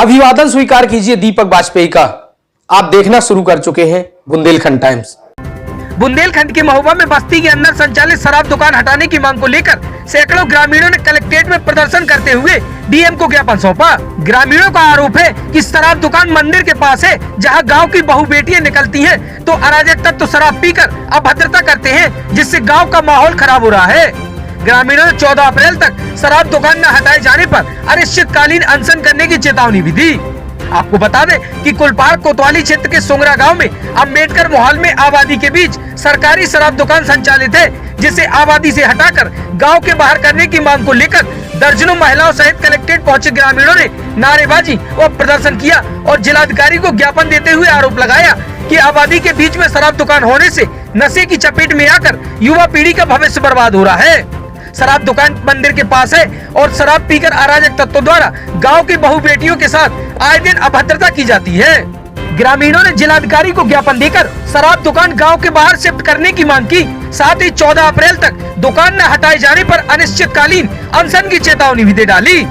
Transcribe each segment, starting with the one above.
अभिवादन स्वीकार कीजिए दीपक वाजपेयी का। आप देखना शुरू कर चुके हैं बुंदेलखंड टाइम्स। बुंदेलखंड के महुआ में बस्ती के अंदर संचालित शराब दुकान हटाने की मांग को लेकर सैकड़ों ग्रामीणों ने कलेक्ट्रेट में प्रदर्शन करते हुए डीएम को ज्ञापन सौंपा। ग्रामीणों का आरोप है कि शराब दुकान मंदिर के पास है, जहां गांव की बहु बेटियां निकलती हैं तो अराजक तत्व शराब पीकर अभद्रता करते हैं, जिससे गांव का माहौल खराब हो रहा है। ग्रामीणों ने 14 अप्रैल तक शराब दुकान न हटाए जाने पर अनिश्चितकालीन अनशन करने की चेतावनी भी दी। आपको बता दें कि कुलपाड़ कोतवाली क्षेत्र के सोंगरा गांव में अम्बेडकर मोहल्ले में आबादी के बीच सरकारी शराब दुकान संचालित है, जिसे आबादी से हटाकर गांव के बाहर करने की मांग को लेकर दर्जनों महिलाओं सहित कलेक्ट्रेट पहुंचे ग्रामीणों ने नारेबाजी और प्रदर्शन किया और जिलाधिकारी को ज्ञापन देते हुए आरोप लगाया कि आबादी के बीच में शराब दुकान होने से नशे की चपेट में आकर युवा पीढ़ी का भविष्य बर्बाद हो रहा है। शराब दुकान मंदिर के पास है और शराब पीकर अराजक तत्वों द्वारा गांव की बहु बेटियों के साथ आए दिन अभद्रता की जाती है। ग्रामीणों ने जिलाधिकारी को ज्ञापन देकर शराब दुकान गांव के बाहर शिफ्ट करने की मांग की। साथ ही 14 अप्रैल तक दुकान न हटाए जाने पर अनिश्चितकालीन अनशन की चेतावनी भी दे डाली।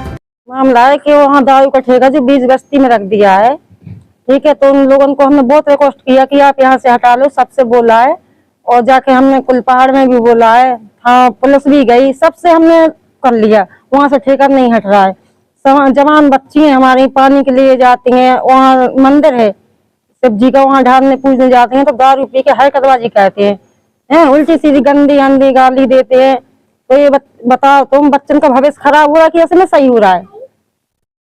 मामला है कि वहाँ दारू का ठेका जो बीच बस्ती में रख दिया है, ठीक है, तो उन लोगों को हमने बहुत रिक्वेस्ट किया कि आप यहाँ से हटा लो, सबसे बोला है और जाके हमने कुलपहाड़ में भी बोला है, हाँ पुलिस भी गई, सबसे हमने कर लिया, वहाँ से ठेका नहीं हट रहा है। जवान बच्ची हैं हमारी, पानी के लिए जाती हैं, वहाँ मंदिर है शिव जी का, वहाँ ढालने पूजने जाते हैं तो दारू पी के हरकतबाजी कहते हैं, उल्टी सीधी गंदी गंदी गाली देते हैं। तो ये बताओ तुम, बच्चन का भविष्य खराब हो रहा है कि ऐसे में सही हो रहा है?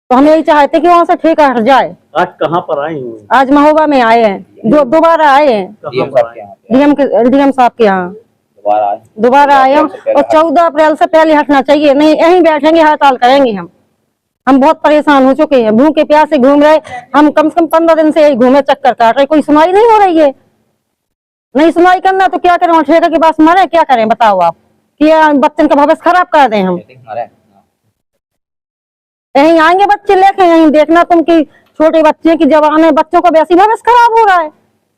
तो हम यही चाहते कि वहाँ से ठेका हट जाए। आज कहाँ पर आए हैं? आज महोबा में आए हैं, दोबारा आए हैं डीएम साहब के यहाँ दोबारा आए हैं और 14 अप्रैल से पहले हटना चाहिए, नहीं यहीं बैठेंगे, हड़ताल करेंगे। हम बहुत परेशान हो चुके हैं, भूखे प्यासे घूम रहे, हम कम से कम 15 दिन से यही घूमे चक्कर काट रहे, कोई सुनवाई नहीं हो रही है। नहीं सुनवाई करना तो क्या करें, ठेके के पास मरे, क्या करें बताओ आप, कि बच्चन का भविष्य खराब कर दें हम। यहीं आएंगे बच्चे लेके, यहीं देखना तुम कि छोटे बच्चे की जवान है, बच्चों का वैसी भविष्य खराब हो रहा है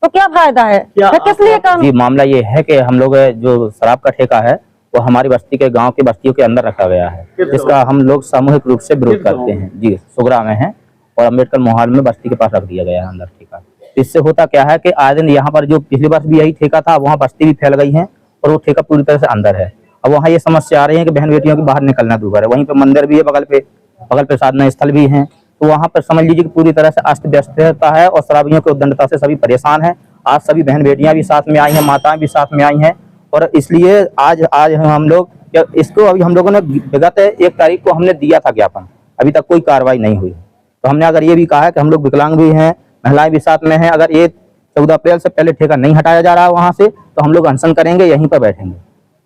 तो क्या फायदा है, किस लिए काम? जी मामला ये है कि हम लोग जो शराब का ठेका है वो हमारी बस्ती के गांव की बस्तियों के अंदर रखा गया है, जिसका हम लोग सामूहिक रूप से विरोध करते हैं। जी सोगरा में है और अम्बेडकर मोहल्ले में बस्ती के पास रख दिया गया है अंदर ठेका। इससे होता क्या है कि आज दिन यहाँ पर जो पिछली वर्ष भी यही ठेका था, वहाँ बस्ती भी फैल गई है और वो ठेका पूरी तरह से अंदर है। अब वहाँ ये समस्या आ रही है कि बहन बेटियों की बाहर निकलना दूर है। वहीं पे मंदिर भी है, बगल पे साधना स्थल भी है, तो वहाँ पर समझ लीजिए कि पूरी तरह से अस्त व्यस्त रहता है और शराबियों की उद्दंडता से सभी परेशान हैं। आज सभी बहन बेटियां भी साथ में आई हैं, माताएं भी साथ में आई हैं और इसलिए आज हम लोग इसको अभी हम लोगों ने विगत 1 तारीख को हमने दिया था ज्ञापन, अभी तक कोई कार्रवाई नहीं हुई। तो हमने अगर ये भी कहा है कि हम लोग विकलांग भी हैं, महिलाएं भी साथ में हैं, अगर ये 14 अप्रैल से पहले ठेका नहीं हटाया जा रहा है वहाँ से, तो हम लोग अनशन करेंगे, यहीं पर बैठेंगे।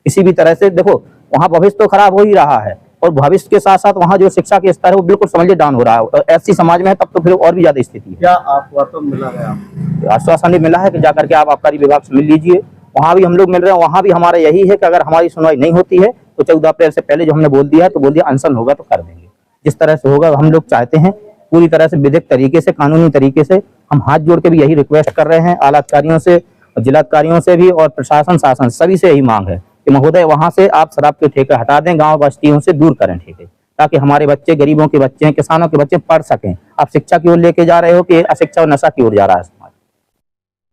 किसी भी तरह से देखो वहाँ भविष्य तो खराब हो ही रहा है और भविष्य के साथ साथ वहाँ जो शिक्षा के स्तर है वो बिल्कुल समझिए डाउन हो रहा है और ऐसी समाज में है तब तो फिर और भी ज्यादा स्थिति है। क्या आश्वासन मिला है आपको? आश्वासन भी मिला है कि जाकर के आप आबकारी विभाग से मिल लीजिए, वहाँ भी हम लोग मिल रहे हैं। वहाँ भी हमारा यही है कि अगर हमारी सुनवाई नहीं होती है तो 14 अप्रैल से पहले जो हमने बोल दिया है तो बोल दिया अनशन होगा तो कर देंगे। जिस तरह से होगा हम लोग चाहते हैं पूरी तरह से विधिक तरीके से, कानूनी तरीके से हम हाथ जोड़ के भी यही रिक्वेस्ट कर रहे हैं आला अधिकारियों से, जिलाधिकारियों से भी और प्रशासन शासन सभी से यही मांग है कि महोदय वहाँ से आप शराब के ठेके हटा दें, गाँव बस्तियों से दूर करें ठेके, ताकि हमारे बच्चे, गरीबों के बच्चे, किसानों के बच्चे पढ़ सकें। आप शिक्षा की ओर लेके जा रहे हो कि अशिक्षा और नशा की ओर जा रहा है।